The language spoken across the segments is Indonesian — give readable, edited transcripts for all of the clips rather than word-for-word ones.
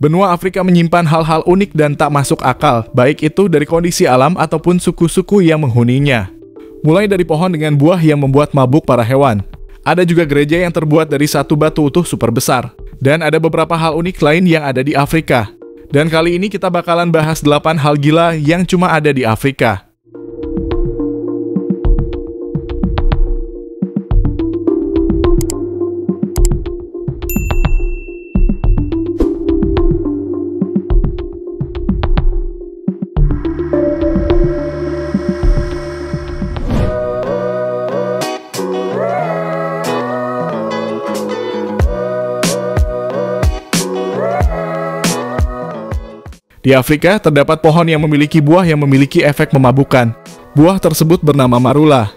Benua Afrika menyimpan hal-hal unik dan tak masuk akal, baik itu dari kondisi alam ataupun suku-suku yang menghuninya. Mulai dari pohon dengan buah yang membuat mabuk para hewan. Ada juga gereja yang terbuat dari satu batu utuh super besar. Dan ada beberapa hal unik lain yang ada di Afrika. Dan kali ini kita bakalan bahas 8 hal gila yang cuma ada di Afrika. Di Afrika, terdapat pohon yang memiliki buah yang memiliki efek memabukkan. Buah tersebut bernama marula.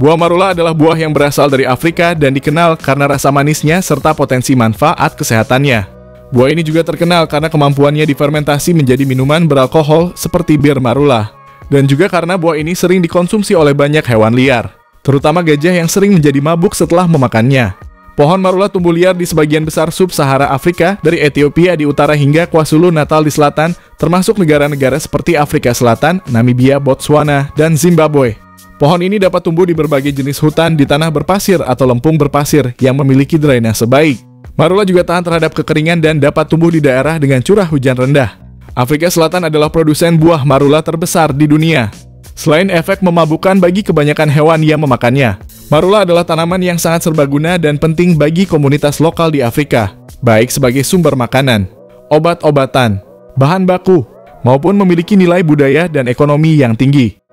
Buah marula adalah buah yang berasal dari Afrika dan dikenal karena rasa manisnya serta potensi manfaat kesehatannya. Buah ini juga terkenal karena kemampuannya difermentasi menjadi minuman beralkohol seperti bir marula. Dan juga karena buah ini sering dikonsumsi oleh banyak hewan liar, terutama gajah yang sering menjadi mabuk setelah memakannya. Pohon marula tumbuh liar di sebagian besar sub-Sahara Afrika, dari Ethiopia di utara hingga KwaZulu-Natal di selatan, termasuk negara-negara seperti Afrika Selatan, Namibia, Botswana, dan Zimbabwe. Pohon ini dapat tumbuh di berbagai jenis hutan di tanah berpasir atau lempung berpasir yang memiliki drainase baik. Marula juga tahan terhadap kekeringan dan dapat tumbuh di daerah dengan curah hujan rendah. Afrika Selatan adalah produsen buah marula terbesar di dunia. Selain efek memabukkan bagi kebanyakan hewan yang memakannya, marula adalah tanaman yang sangat serbaguna dan penting bagi komunitas lokal di Afrika, baik sebagai sumber makanan, obat-obatan, bahan baku, maupun memiliki nilai budaya dan ekonomi yang tinggi.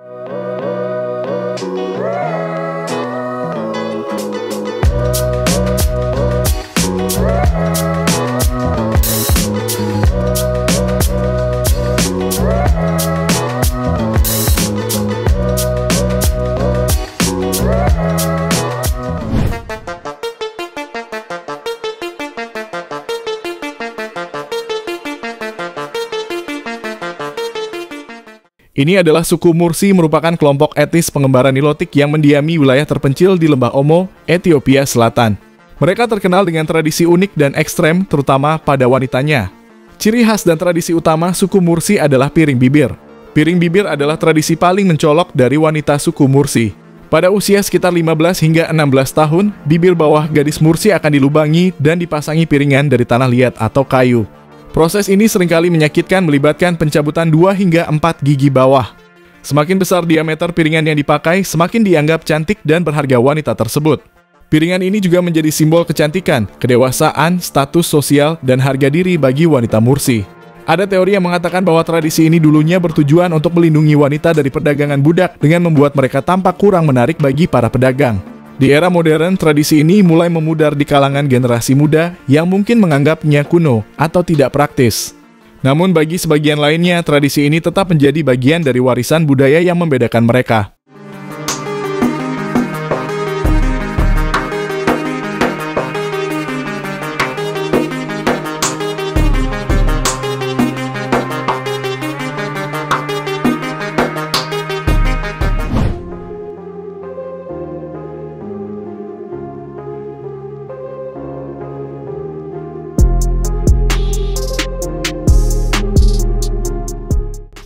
Ini adalah suku Mursi, merupakan kelompok etnis pengembara nilotik yang mendiami wilayah terpencil di Lembah Omo, Ethiopia Selatan. Mereka terkenal dengan tradisi unik dan ekstrem, terutama pada wanitanya. Ciri khas dan tradisi utama suku Mursi adalah piring bibir. Piring bibir adalah tradisi paling mencolok dari wanita suku Mursi. Pada usia sekitar 15 hingga 16 tahun, bibir bawah gadis Mursi akan dilubangi dan dipasangi piringan dari tanah liat atau kayu. Proses ini seringkali menyakitkan, melibatkan pencabutan 2 hingga 4 gigi bawah. Semakin besar diameter piringan yang dipakai, semakin dianggap cantik dan berharga wanita tersebut. Piringan ini juga menjadi simbol kecantikan, kedewasaan, status sosial, dan harga diri bagi wanita Mursi. Ada teori yang mengatakan bahwa tradisi ini dulunya bertujuan untuk melindungi wanita dari perdagangan budak dengan membuat mereka tampak kurang menarik bagi para pedagang. Di era modern, tradisi ini mulai memudar di kalangan generasi muda yang mungkin menganggapnya kuno atau tidak praktis. Namun bagi sebagian lainnya, tradisi ini tetap menjadi bagian dari warisan budaya yang membedakan mereka.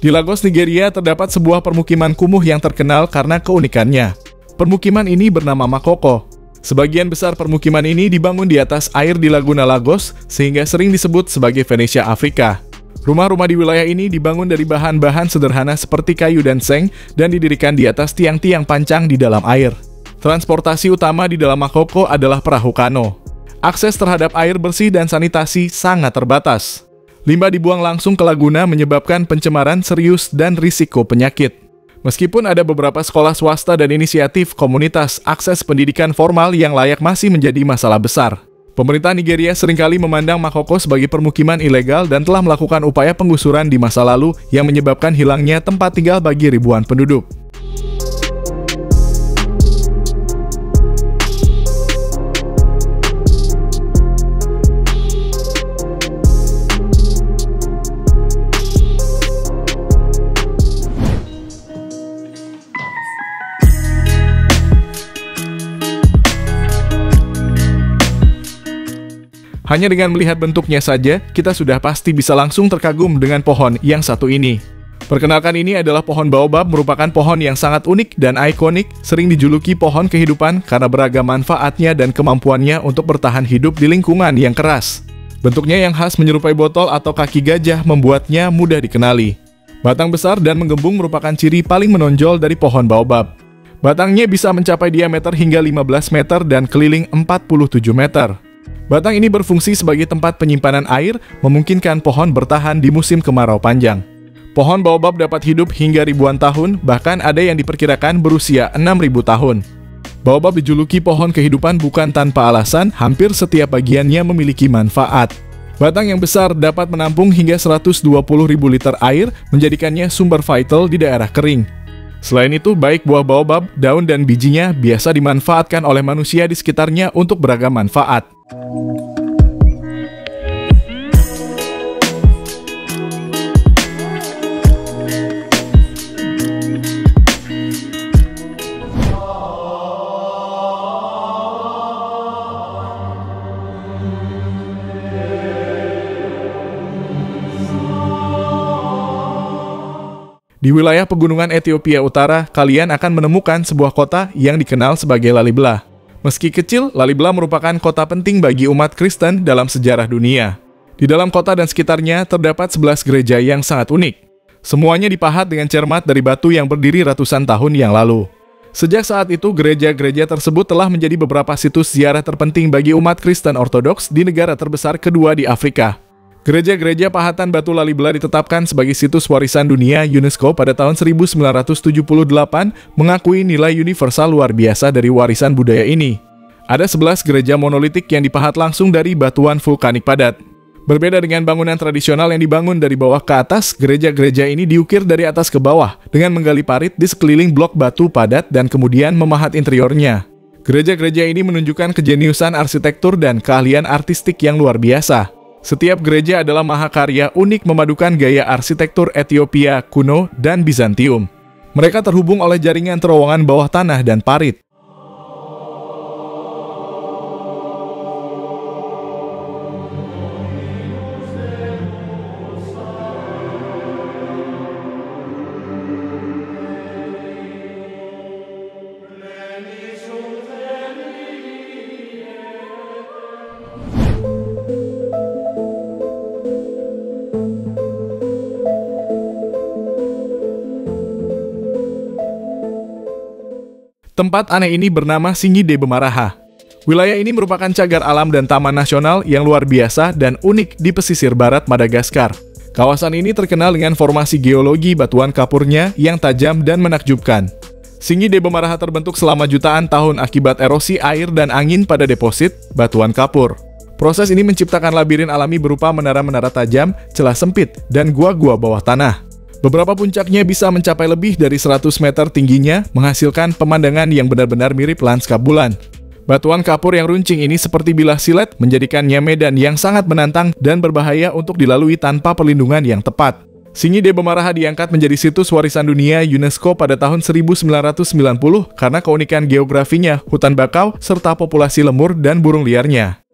Di Lagos, Nigeria, terdapat sebuah permukiman kumuh yang terkenal karena keunikannya. Permukiman ini bernama Makoko. Sebagian besar permukiman ini dibangun di atas air di Laguna Lagos, sehingga sering disebut sebagai Venesia Afrika. Rumah-rumah di wilayah ini dibangun dari bahan-bahan sederhana seperti kayu dan seng, dan didirikan di atas tiang-tiang pancang di dalam air. Transportasi utama di dalam Makoko adalah perahu kano. Akses terhadap air bersih dan sanitasi sangat terbatas. Limbah dibuang langsung ke laguna menyebabkan pencemaran serius dan risiko penyakit. Meskipun ada beberapa sekolah swasta dan inisiatif komunitas, akses pendidikan formal yang layak masih menjadi masalah besar. Pemerintah Nigeria seringkali memandang Makoko sebagai permukiman ilegal dan telah melakukan upaya penggusuran di masa lalu yang menyebabkan hilangnya tempat tinggal bagi ribuan penduduk. Hanya dengan melihat bentuknya saja, kita sudah pasti bisa langsung terkagum dengan pohon yang satu ini. Perkenalkan, ini adalah pohon baobab, merupakan pohon yang sangat unik dan ikonik, sering dijuluki pohon kehidupan karena beragam manfaatnya dan kemampuannya untuk bertahan hidup di lingkungan yang keras. Bentuknya yang khas menyerupai botol atau kaki gajah membuatnya mudah dikenali. Batang besar dan menggembung merupakan ciri paling menonjol dari pohon baobab. Batangnya bisa mencapai diameter hingga 15 meter dan keliling 47 meter. Batang ini berfungsi sebagai tempat penyimpanan air, memungkinkan pohon bertahan di musim kemarau panjang. Pohon baobab dapat hidup hingga ribuan tahun, bahkan ada yang diperkirakan berusia 6.000 tahun. Baobab dijuluki pohon kehidupan bukan tanpa alasan, hampir setiap bagiannya memiliki manfaat. Batang yang besar dapat menampung hingga 120.000 liter air, menjadikannya sumber vital di daerah kering. Selain itu, baik buah baobab, daun dan bijinya biasa dimanfaatkan oleh manusia di sekitarnya untuk beragam manfaat. Di wilayah pegunungan Ethiopia Utara, kalian akan menemukan sebuah kota yang dikenal sebagai Lalibela. Meski kecil, Lalibela merupakan kota penting bagi umat Kristen dalam sejarah dunia. Di dalam kota dan sekitarnya terdapat 11 gereja yang sangat unik. Semuanya dipahat dengan cermat dari batu yang berdiri ratusan tahun yang lalu. Sejak saat itu, gereja-gereja tersebut telah menjadi beberapa situs ziarah terpenting bagi umat Kristen Ortodoks di negara terbesar kedua di Afrika. Gereja-gereja pahatan batu Lalibela ditetapkan sebagai situs warisan dunia UNESCO pada tahun 1978, mengakui nilai universal luar biasa dari warisan budaya ini. Ada 11 gereja monolitik yang dipahat langsung dari batuan vulkanik padat. Berbeda dengan bangunan tradisional yang dibangun dari bawah ke atas, gereja-gereja ini diukir dari atas ke bawah dengan menggali parit di sekeliling blok batu padat dan kemudian memahat interiornya. Gereja-gereja ini menunjukkan kejeniusan arsitektur dan keahlian artistik yang luar biasa. Setiap gereja adalah mahakarya unik memadukan gaya arsitektur Ethiopia kuno dan Bizantium. Mereka terhubung oleh jaringan terowongan bawah tanah dan parit. Tempat aneh ini bernama Singgi de Bemaraha. Wilayah ini merupakan cagar alam dan taman nasional yang luar biasa dan unik di pesisir barat Madagaskar. Kawasan ini terkenal dengan formasi geologi batuan kapurnya yang tajam dan menakjubkan. Singgi de Bemaraha terbentuk selama jutaan tahun akibat erosi air dan angin pada deposit batuan kapur. Proses ini menciptakan labirin alami berupa menara-menara tajam, celah sempit, dan gua-gua bawah tanah. Beberapa puncaknya bisa mencapai lebih dari 100 meter tingginya, menghasilkan pemandangan yang benar-benar mirip lanskap bulan. Batuan kapur yang runcing ini seperti bilah silet, menjadikannya medan yang sangat menantang dan berbahaya untuk dilalui tanpa perlindungan yang tepat. Singgi de Bemaraha diangkat menjadi situs warisan dunia UNESCO pada tahun 1990 karena keunikan geografinya, hutan bakau, serta populasi lemur dan burung liarnya.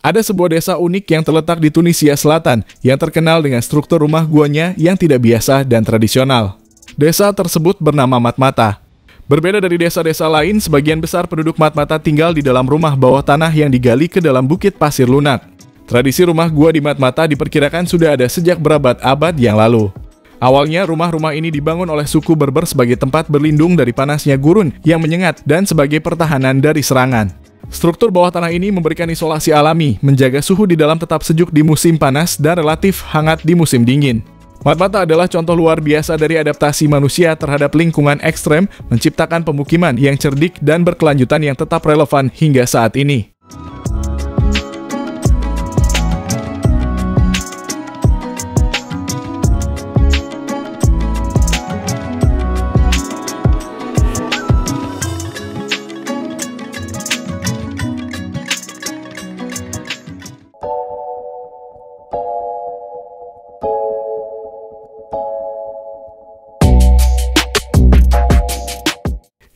Ada sebuah desa unik yang terletak di Tunisia Selatan yang terkenal dengan struktur rumah guanya yang tidak biasa dan tradisional. Desa tersebut bernama Matmata. Berbeda dari desa-desa lain, sebagian besar penduduk Matmata tinggal di dalam rumah bawah tanah yang digali ke dalam bukit pasir lunak. Tradisi rumah gua di Matmata diperkirakan sudah ada sejak berabad-abad yang lalu. Awalnya, rumah-rumah ini dibangun oleh suku Berber sebagai tempat berlindung dari panasnya gurun yang menyengat dan sebagai pertahanan dari serangan. Struktur bawah tanah ini memberikan isolasi alami, menjaga suhu di dalam tetap sejuk di musim panas dan relatif hangat di musim dingin. Matmata adalah contoh luar biasa dari adaptasi manusia terhadap lingkungan ekstrem, menciptakan pemukiman yang cerdik dan berkelanjutan yang tetap relevan hingga saat ini.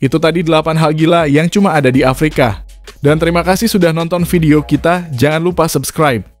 Itu tadi 8 hal gila yang cuma ada di Afrika. Dan terima kasih sudah nonton video kita, jangan lupa subscribe.